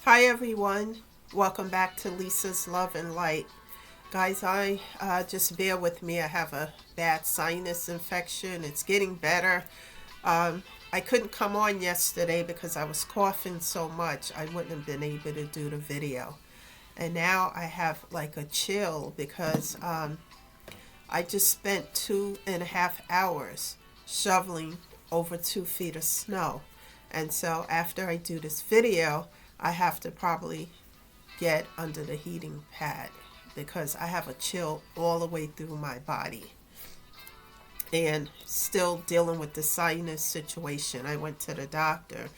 Hi everyone, welcome back to Lisa's Love and Light. Guys, I just bear with me. I have a bad sinus infection. It's getting better. I couldn't come on yesterday because I was coughing so much. I wouldn't have been able to do the video. And now I have like a chill because I just spent 2.5 hours shoveling over 2 feet of snow. And so after I do this video, I have to probably get under the heating pad because I have a chill all the way through my body and still dealing with the sinus situation. I went to the doctor.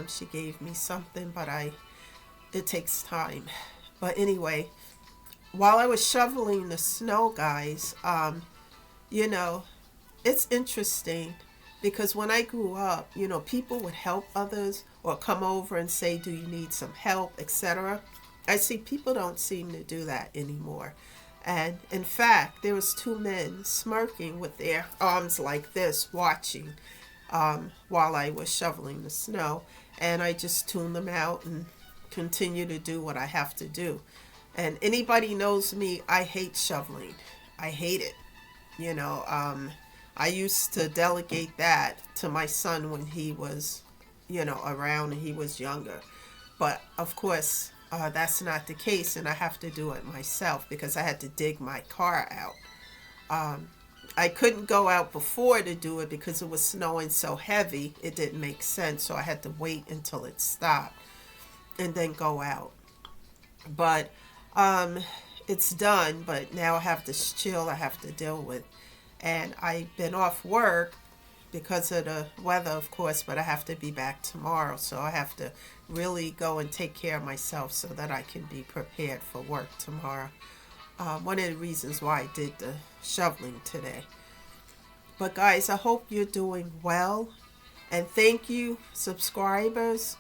She gave me something, but it takes time. But anyway, while I was shoveling the snow, guys, you know, it's interesting because when I grew up, people would help others or come over and say, "Do you need some help?" etc. I see people don't seem to do that anymore. And in fact, there was two men smirking with their arms like this, watching while I was shoveling the snow. And I just tune them out and continue to do what I have to do. And anybody knows me, I hate shoveling. I hate it. You know, I used to delegate that to my son when he was, around and he was younger. But of course, that's not the case, and I have to do it myself because I had to dig my car out. I couldn't go out before to do it because it was snowing so heavy, it didn't make sense, so I had to wait until it stopped and then go out. But it's done, but now I have this chill I have to deal with. And I've been off work because of the weather, of course, but I have to be back tomorrow. So I have to really go and take care of myself so that I can be prepared for work tomorrow. One of the reasons why I did the shoveling today. But guys, I hope you're doing well. And thank you, subscribers,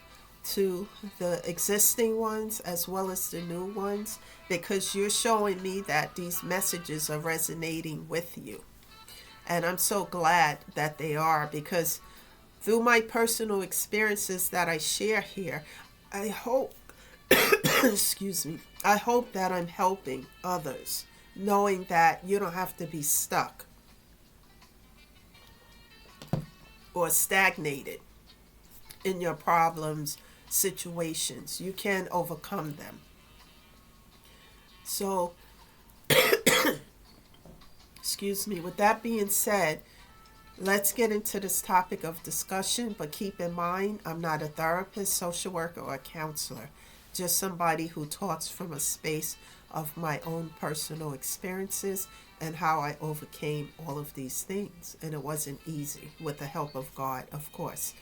to the existing ones as well as the new ones, because you're showing me that these messages are resonating with you. And I'm so glad that they are because through my personal experiences that I share here, I hope, excuse me, I hope that I'm helping others, knowing that you don't have to be stuck or stagnated in your problems, situations. You can overcome them. So, excuse me, with that being said, let's get into this topic of discussion, but keep in mind, I'm not a therapist, social worker, or a counselor, just somebody who talks from a space of my own personal experiences and how I overcame all of these things. And it wasn't easy, with the help of God, of course.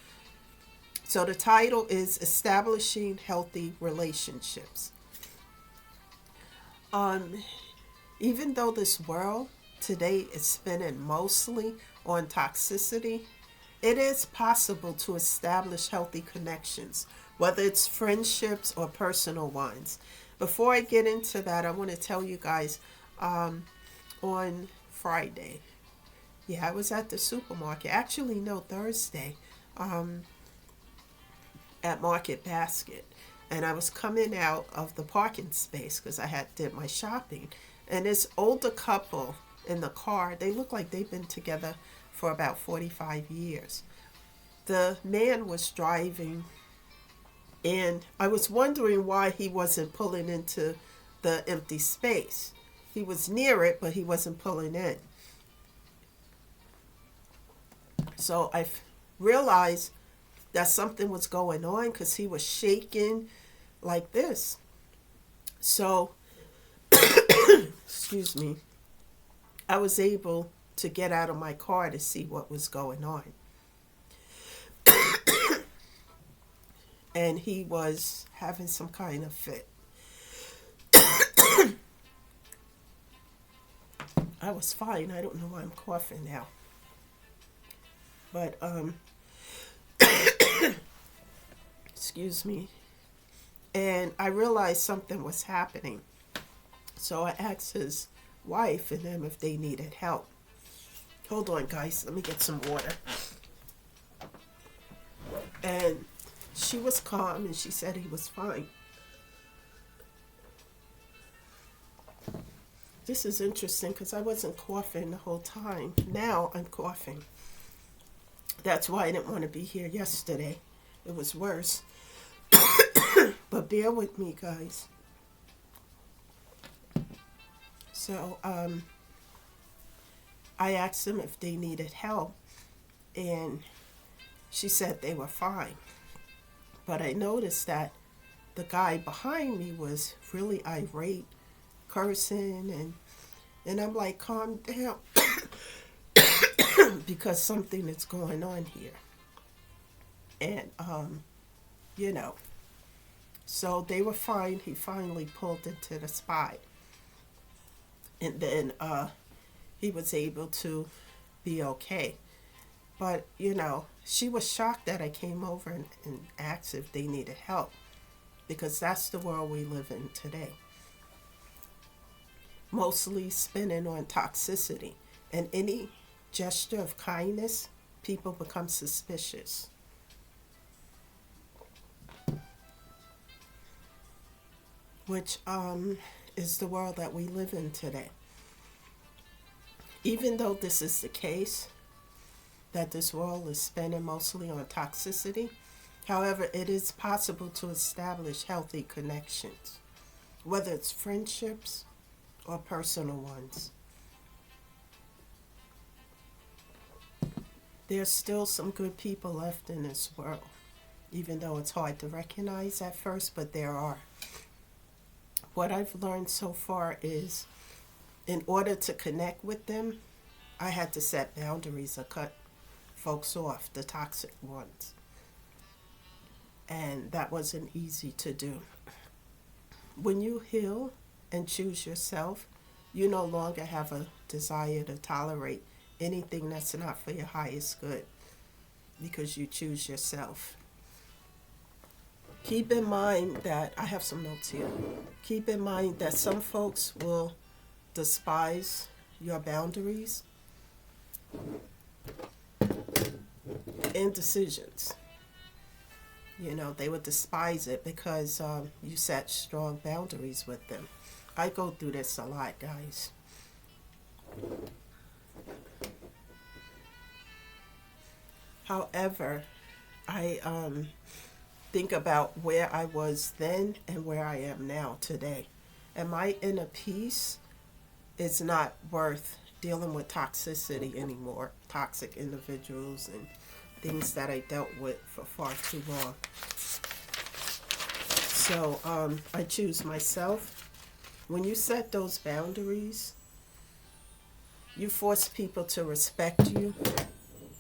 So the title is Establishing Healthy Relationships. Um, Even though this world today is spinning mostly on toxicity, it is possible to establish healthy connections, whether it's friendships or personal ones. Before I get into that, I want to tell you guys on Friday, yeah, I was at the supermarket. Actually, no, Thursday, um, at Market Basket. And I was coming out of the parking space because I had did my shopping. And this older couple in the car, they look like they've been together for about 45 years. The man was driving, and I was wondering why he wasn't pulling into the empty space. He was near it, but he wasn't pulling in. So I realized that something was going on because he was shaking like this. So, excuse me, I was able to get out of my car to see what was going on. And he was having some kind of fit. I was fine. I don't know why I'm coughing now. But, excuse me. And I realized something was happening. So I asked his wife and them if they needed help. Hold on, guys. Let me get some water. And she was calm and she said he was fine. This is interesting because I wasn't coughing the whole time. Now I'm coughing. That's why I didn't want to be here yesterday. It was worse. But bear with me, guys. So, I asked them if they needed help, and she said they were fine. But I noticed that the guy behind me was really irate, cursing, and I'm like, calm down, because something is going on here. And, you know, so they were fine. He finally pulled into the spot. And then he was able to be okay. But, you know, she was shocked that I came over and asked if they needed help, because that's the world we live in today. Mostly spinning on toxicity. And any gesture of kindness, people become suspicious. Which is the world that we live in today. Even though this is the case, that this world is spending mostly on toxicity, however, it is possible to establish healthy connections, whether it's friendships or personal ones. There's still some good people left in this world, even though it's hard to recognize at first, but there are. What I've learned so far is, in order to connect with them, I had to set boundaries or cut folks off, the toxic ones. And that wasn't easy to do. When you heal and choose yourself, you no longer have a desire to tolerate anything that's not for your highest good, because you choose yourself. Keep in mind that, I have some notes here. Keep in mind that some folks will despise your boundaries and decisions. You know, they would despise it because you set strong boundaries with them. I go through this a lot, guys. However, I think about where I was then and where I am now today. And my inner peace is not worth dealing with toxicity anymore, toxic individuals and things that I dealt with for far too long. So I choose myself. When you set those boundaries, you force people to respect you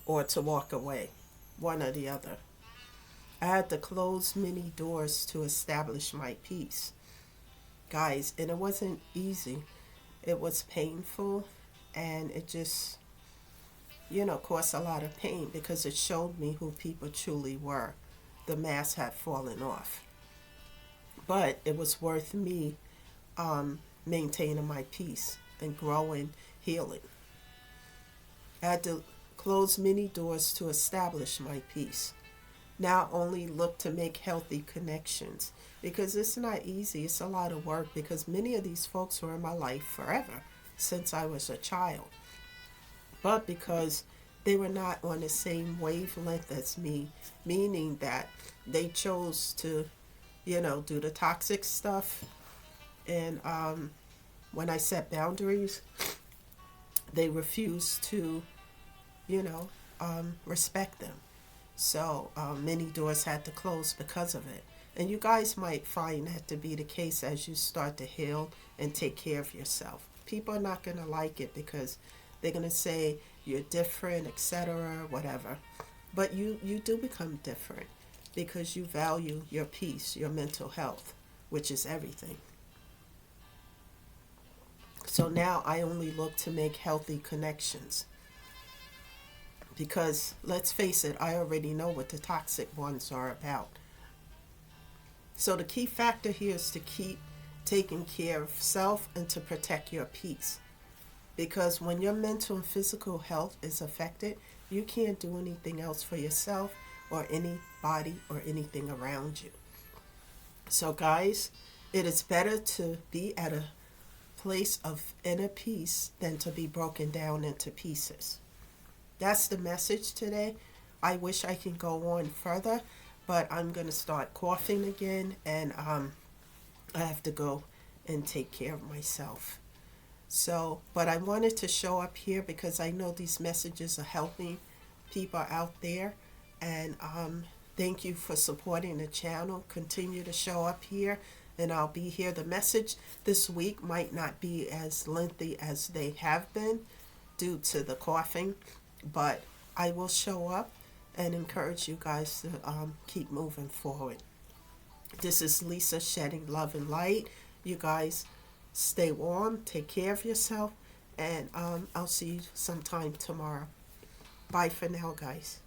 or to walk away, one or the other. I had to close many doors to establish my peace, guys, and it wasn't easy. It was painful, and it just, caused a lot of pain because it showed me who people truly were. The mask had fallen off. But it was worth me maintaining my peace and growing, healing. I had to close many doors to establish my peace. Now only look to make healthy connections, because it's not easy. It's a lot of work, because many of these folks were in my life forever, since I was a child. But because they were not on the same wavelength as me, meaning that they chose to, do the toxic stuff. And when I set boundaries, they refused to, respect them. So many doors had to close because of it. And you guys might find that to be the case as you start to heal and take care of yourself. People are not going to like it because they're going to say you're different, etc., whatever. But you do become different because you value your peace, your mental health, which is everything. So now I only look to make healthy connections. Because, let's face it, I already know what the toxic ones are about. So the key factor here is to keep taking care of self and to protect your peace. Because when your mental and physical health is affected, you can't do anything else for yourself or anybody or anything around you. So, guys, it is better to be at a place of inner peace than to be broken down into pieces. That's the message today. I wish I can go on further, but I'm going to start coughing again, and I have to go and take care of myself. So, but I wanted to show up here because I know these messages are helping people out there. And thank you for supporting the channel. Continue to show up here, and I'll be here. The message this week might not be as lengthy as they have been due to the coughing, but I will show up and encourage you guys to keep moving forward. This is Lisa shedding love and light. You guys stay warm, take care of yourself, and I'll see you sometime tomorrow. Bye for now, guys.